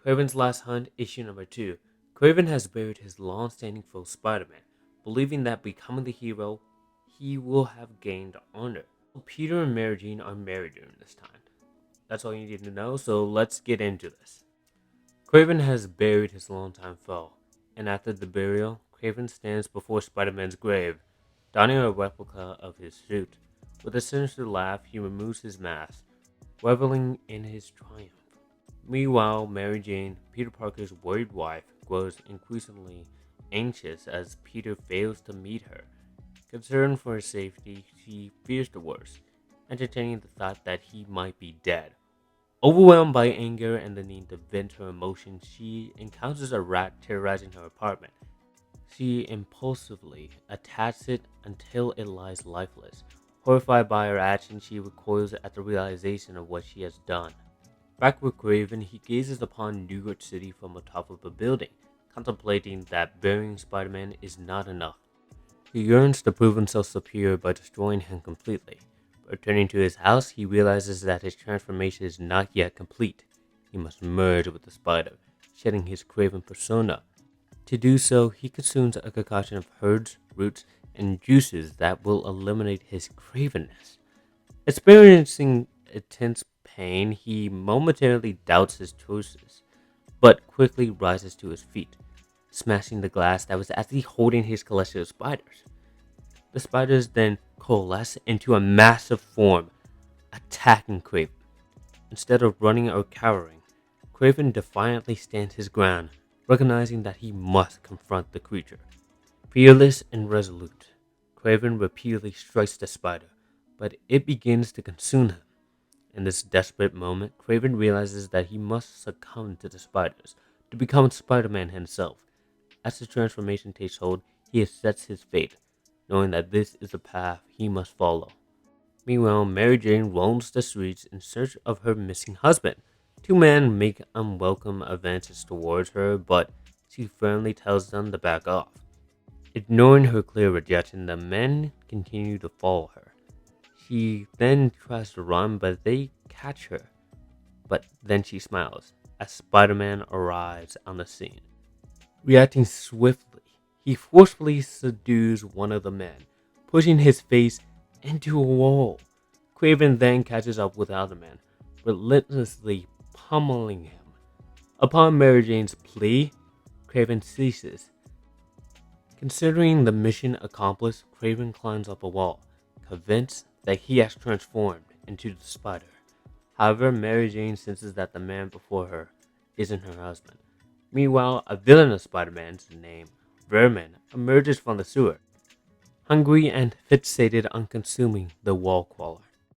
Kraven's Last Hunt, issue number 2. Kraven has buried his long-standing foe Spider-Man, believing that becoming the hero, he will have gained honor. Peter and Mary Jane are married during this time. That's all you need to know, so let's get into this. Kraven has buried his longtime foe, and after the burial, Kraven stands before Spider-Man's grave, donning a replica of his suit. With a sinister laugh, he removes his mask, reveling in his triumph. Meanwhile, Mary Jane, Peter Parker's worried wife, grows increasingly anxious as Peter fails to meet her. Concerned for his safety, she fears the worst, entertaining the thought that he might be dead. Overwhelmed by anger and the need to vent her emotions, she encounters a rat terrorizing her apartment. She impulsively attacks it until it lies lifeless. Horrified by her action, she recoils at the realization of what she has done. Back with Kraven, he gazes upon New York City from atop of a building, contemplating that burying Spider-Man is not enough. He yearns to prove himself superior by destroying him completely. Returning to his house, he realizes that his transformation is not yet complete. He must merge with the spider, shedding his Kraven persona. To do so, he consumes a concoction of herbs, roots, and juices that will eliminate his cravenness. Experiencing intense pain, he momentarily doubts his choices, but quickly rises to his feet, smashing the glass that was actually holding his collection of spiders. The spiders then coalesce into a massive form, attacking Kraven. Instead of running or cowering, Kraven defiantly stands his ground, recognizing that he must confront the creature. Fearless and resolute, Kraven repeatedly strikes the spider, but it begins to consume him. In this desperate moment, Kraven realizes that he must succumb to the spiders to become Spider-Man himself. As the transformation takes hold, he accepts his fate, knowing that this is the path he must follow. Meanwhile, Mary Jane roams the streets in search of her missing husband. Two men make unwelcome advances towards her, but she firmly tells them to back off. Ignoring her clear rejection, the men continue to follow her. She then tries to run, but they catch her. But then she smiles as Spider-Man arrives on the scene. Reacting swiftly, he forcefully subdues one of the men, pushing his face into a wall. Kraven then catches up with the other man, relentlessly pummeling him. Upon Mary Jane's plea, Kraven ceases. Considering the mission accomplished, Kraven climbs up a wall, convinced that he has transformed into the spider. However, Mary Jane senses that the man before her isn't her husband. Meanwhile, a villain of Spider-Man's named Vermin emerges from the sewer, hungry and fixated on consuming the wall crawler.